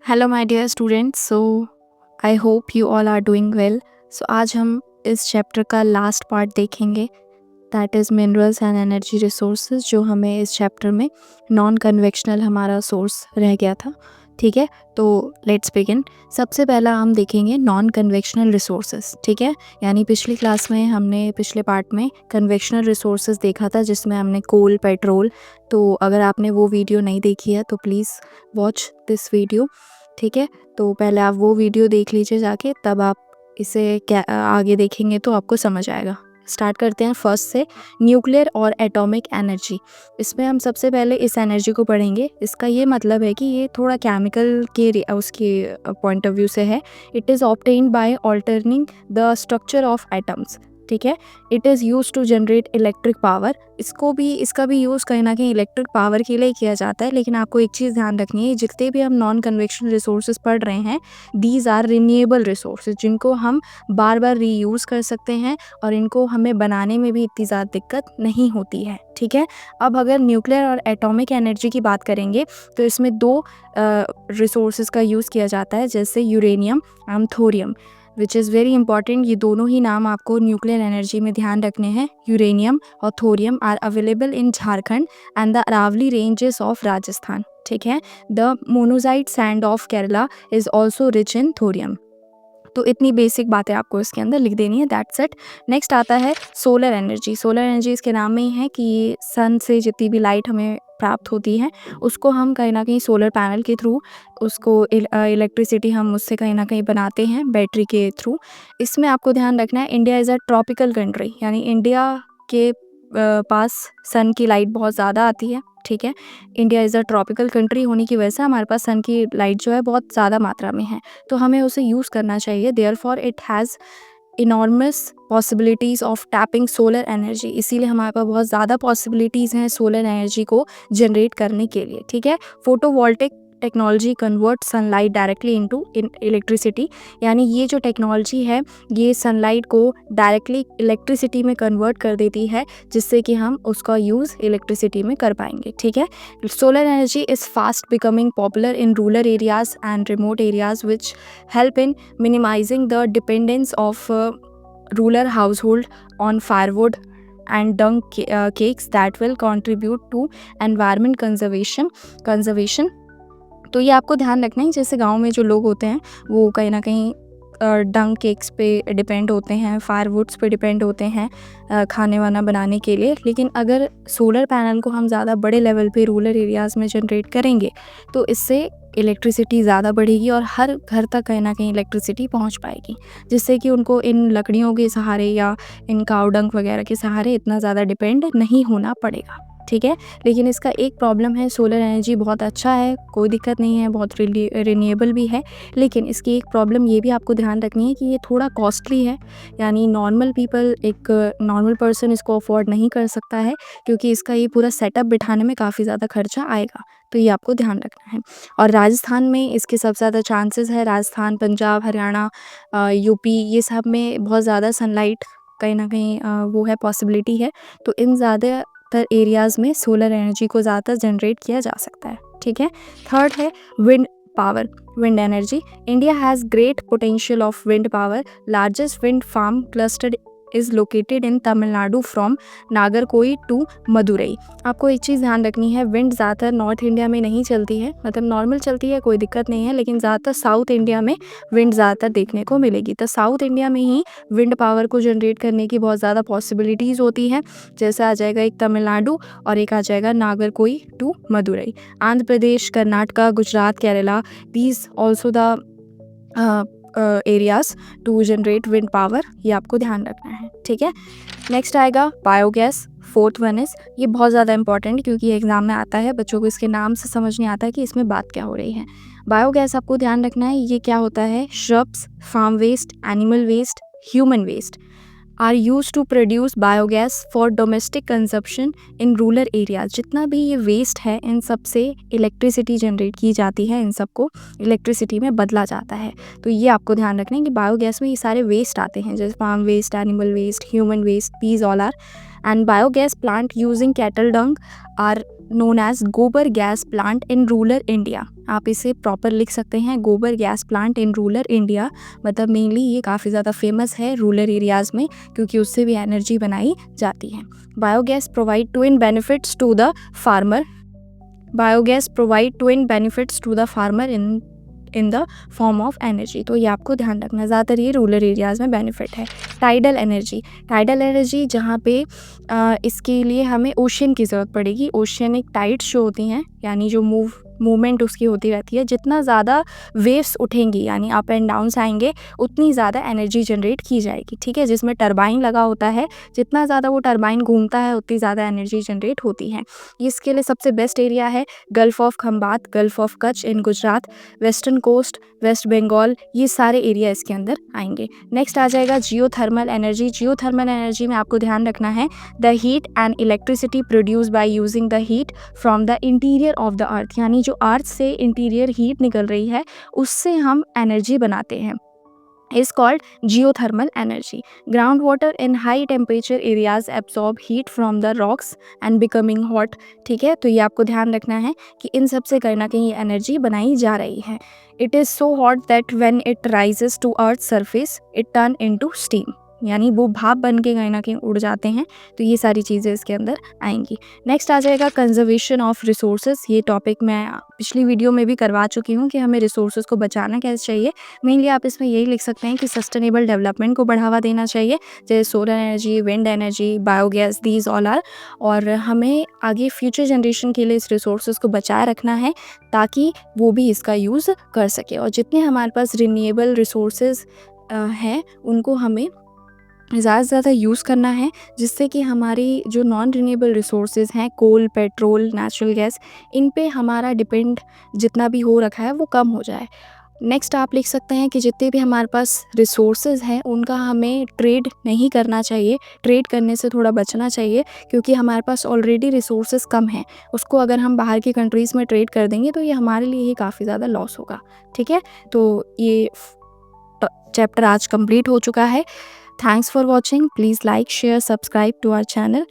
Hello my dear students. I hope you all are doing well. आज हम इस chapter का लास्ट पार्ट देखेंगे, that is minerals and energy resources, जो हमें इस चैप्टर में नॉन कन्वेक्शनल हमारा सोर्स रह गया था। ठीक है, तो लेट्स बिगिन। सबसे पहला हम देखेंगे नॉन कन्वेक्शनल रिसोर्सेज। ठीक है, यानी पिछली क्लास में हमने पिछले पार्ट में कन्वेक्शनल रिसोर्सेज देखा था, जिसमें हमने कोल, पेट्रोल। तो अगर आपने वो वीडियो नहीं देखी है तो प्लीज़ वॉच दिस वीडियो। ठीक है, तो पहले आप वो वीडियो देख लीजिए जाके, तब आप इसे क्या आगे देखेंगे तो आपको समझ आएगा। स्टार्ट करते हैं फर्स्ट से, न्यूक्लियर और एटॉमिक एनर्जी। इसमें हम सबसे पहले इस एनर्जी को पढ़ेंगे। इसका ये मतलब है कि ये थोड़ा केमिकल के उसके पॉइंट ऑफ व्यू से है। It is obtained by altering the structure of atoms. ठीक है, it is used to generate electric power. इसका भी यूज़ कहीं ना कहीं इलेक्ट्रिक पावर के लिए किया जाता है। लेकिन आपको एक चीज़ ध्यान रखनी है, जितने भी हम नॉन कन्वेक्शनल रिसोर्सेज पढ़ रहे हैं, दीज आर रिन्यूएबल रिसोर्सेज, जिनको हम बार बार रीयूज़ कर सकते हैं और इनको हमें बनाने में भी इतनी ज़्यादा दिक्कत नहीं होती है। ठीक है, अब अगर न्यूक्लियर और एटॉमिक एनर्जी की बात करेंगे तो इसमें दो रिसोर्सेज का यूज़ किया जाता है, जैसे uranium and thorium, which is very important. ये दोनों ही नाम आपको न्यूक्लियर एनर्जी में ध्यान रखने हैं। यूरेनियम और thorium are available in Jharkhand and the Aravalli ranges of Rajasthan. ठीक है, the monazite sand of Kerala is also rich in thorium. तो इतनी बेसिक बातें आपको इसके अंदर लिख देनी है, दैट्स इट। नेक्स्ट आता है सोलर एनर्जी। सोलर एनर्जी इसके नाम में ही है कि ये सन से जितनी भी लाइट हमें प्राप्त होती है, उसको हम कहीं ना कहीं सोलर पैनल के थ्रू उसको इलेक्ट्रिसिटी हम उससे कहीं ना कहीं बनाते हैं, बैटरी के थ्रू। इसमें आपको ध्यान रखना है, India is a tropical country, यानी इंडिया के पास सन की लाइट बहुत ज़्यादा आती है। ठीक है, India is a tropical country होने की वजह से हमारे पास सन की लाइट जो है बहुत ज़्यादा मात्रा में है, तो हमें उसे यूज़ करना चाहिए। Therefore it has enormous possibilities of tapping solar energy. इसीलिए हमारे पास बहुत ज़्यादा पॉसिबिलिटीज़ हैं सोलर एनर्जी को जनरेट करने के लिए। ठीक है, photovoltaic technology convert sunlight directly into electricity, यानी ये जो टेक्नोलॉजी है ये सनलाइट को डायरेक्टली इलेक्ट्रिसिटी में कन्वर्ट कर देती है, जिससे कि हम उसका यूज़ इलेक्ट्रिसिटी में कर पाएंगे। ठीक है, solar energy is fast becoming popular in rural areas and remote areas, which help in minimising the dependence of rural household on firewood and dung cakes that will contribute to environment conservation। तो ये आपको ध्यान रखना है, जैसे गांव में जो लोग होते हैं वो कहीं ना कहीं डंग केक्स पे डिपेंड होते हैं, फायरवुड्स पे डिपेंड होते हैं खाने वाना बनाने के लिए। लेकिन अगर सोलर पैनल को हम ज़्यादा बड़े लेवल पे रूरल एरियाज़ में जनरेट करेंगे तो इससे इलेक्ट्रिसिटी ज़्यादा बढ़ेगी और हर घर तक कहीं ना कहीं इलेक्ट्रिसिटी पहुंच पाएगी, जिससे कि उनको इन लकड़ियों के सहारे या इन काऊ डंग वगैरह के सहारे इतना ज़्यादा डिपेंड नहीं होना पड़ेगा। ठीक है, लेकिन इसका एक प्रॉब्लम है, सोलर एनर्जी बहुत अच्छा है, कोई दिक्कत नहीं है, बहुत रिन्यूएबल भी है, लेकिन इसकी एक प्रॉब्लम ये भी आपको ध्यान रखनी है कि ये थोड़ा कॉस्टली है, यानी नॉर्मल पीपल, एक नॉर्मल पर्सन इसको अफोर्ड नहीं कर सकता है, क्योंकि इसका ये पूरा सेटअप बिठाने में काफ़ी ज़्यादा खर्चा आएगा। तो ये आपको ध्यान रखना है। और राजस्थान में इसके सबसे ज़्यादा चांसेस है, राजस्थान, पंजाब, हरियाणा, यूपी, ये सब में बहुत ज़्यादा सनलाइट कहीं ना कहीं वो है, पॉसिबिलिटी है। तो इन ज़्यादातर एरियाज़ में सोलर एनर्जी को ज़्यादातर जनरेट किया जा सकता है। ठीक है, थर्ड है wind power, wind energy. India has great potential of wind power. Largest wind farm cluster is located in Tamil Nadu from Nagercoil to Madurai. आपको एक चीज़ ध्यान रखनी है, विंड ज़्यादातर नॉर्थ इंडिया में नहीं चलती है, मतलब नॉर्मल चलती है, कोई दिक्कत नहीं है, लेकिन ज़्यादातर साउथ इंडिया में विंड ज़्यादातर देखने को मिलेगी। तो साउथ इंडिया में ही विंड पावर को जनरेट करने की बहुत ज़्यादा पॉसिबिलिटीज़ होती हैं, जैसे आ जाएगा एक तमिलनाडु और एक आ जाएगा Nagercoil to Madurai. Andhra Pradesh, Karnataka, Gujarat, Kerala, these also the areas to generate wind power, ये आपको ध्यान रखना है। ठीक है, नेक्स्ट आएगा बायोगैस, फोर्थ वन इज़, ये बहुत ज़्यादा इंपॉर्टेंट, क्योंकि एग्जाम में आता है, बच्चों को इसके नाम से समझ नहीं आता है कि इसमें बात क्या हो रही है। बायोगैस आपको ध्यान रखना है, ये क्या होता है, shrubs, farm waste, animal waste, human waste are used to produce biogas for domestic consumption in rural areas. जितना भी ये वेस्ट है, इन सब से इलेक्ट्रिसिटी जनरेट की जाती है, इन सबको इलेक्ट्रिसिटी में बदला जाता है। तो ये आपको ध्यान रखना है कि बायोगैस में ये सारे वेस्ट आते हैं, जैसे farm waste, animal waste, human waste, these all are. And biogas plant using cattle dung are known as gobar gas plant in rural India, आप इसे प्रॉपर लिख सकते हैं, गोबर gas plant in rural India. मतलब मेनली ये काफ़ी ज़्यादा फेमस है रूरल एरियाज़ में, क्योंकि उससे भी एनर्जी बनाई जाती है। Biogas provide twin benefits to the farmer. Biogas provide twin benefits to the farmer in the form of energy. तो ये आपको ध्यान रखना, ज़्यादातर ये रूरल एरियाज़ में बेनिफिट है। टाइडल एनर्जी, टाइडल एनर्जी जहाँ पे इसके लिए हमें ओशन की ज़रूरत पड़ेगी। ओशियनिक टाइड्स जो होती हैं, यानी जो मूवमेंट उसकी होती रहती है, जितना ज़्यादा वेव्स उठेंगी यानी अप एंड डाउन्स आएंगे, उतनी ज़्यादा एनर्जी जनरेट की जाएगी। ठीक है, जिसमें टरबाइन लगा होता है, जितना ज़्यादा वो टरबाइन घूमता है उतनी ज़्यादा एनर्जी जनरेट होती है। इसके लिए सबसे बेस्ट एरिया है gulf of Khambhat, gulf of Kutch in Gujarat, western coast, West Bengal, ये सारे एरिया इसके अंदर आएंगे। नेक्स्ट आ जाएगा जियोथर्मल एनर्जी। जियोथर्मल एनर्जी में आपको ध्यान रखना है the heat and electricity produce by using the heat from the interior of the earth, यानी जो अर्थ से इंटीरियर हीट निकल रही है उससे हम एनर्जी बनाते हैं, is called geothermal energy. Groundwater in high temperature areas absorb heat from the rocks and becoming hot. ठीक है, तो ये आपको ध्यान रखना है कि इन सब से कहीं ना कहीं एनर्जी बनाई जा रही है। It is so hot that when it rises to earth's surface, it turn into steam. यानी वो भाप बन के कहीं ना कहीं उड़ जाते हैं। तो ये सारी चीज़ें इसके अंदर आएंगी। नेक्स्ट आ जाएगा कंजर्वेशन ऑफ रिसोर्सेज। ये टॉपिक मैं पिछली वीडियो में भी करवा चुकी हूँ कि हमें रिसोर्सेज को बचाना कैसे चाहिए। मेनली आप इसमें यही लिख सकते हैं कि सस्टेनेबल डेवलपमेंट को बढ़ावा देना चाहिए, जैसे solar energy, wind energy, biogas, these all are. और हमें आगे फ्यूचर जनरेशन के लिए इस रिसोर्सेज को बचाए रखना है ताकि वो भी इसका यूज़ कर सके। और जितने हमारे पास रिन्यूएबल रिसोर्सेज हैं उनको हमें ज़्यादा से ज़्यादा यूज़ करना है, जिससे कि हमारी जो नॉन रिन्यूएबल रिसोर्सेज हैं, कोल, पेट्रोल, नेचुरल गैस, इन पे हमारा डिपेंड जितना भी हो रखा है वो कम हो जाए। नेक्स्ट आप लिख सकते हैं कि जितने भी हमारे पास रिसोर्सेज हैं उनका हमें ट्रेड नहीं करना चाहिए, ट्रेड करने से थोड़ा बचना चाहिए, क्योंकि हमारे पास ऑलरेडी रिसोर्सेज कम हैं। उसको अगर हम बाहर की कंट्रीज़ में ट्रेड कर देंगे तो ये हमारे लिए ही काफ़ी ज़्यादा लॉस होगा। ठीक है, तो ये चैप्टर आज कंप्लीट हो चुका है। Thanks for watching. Please like, share, subscribe to our channel.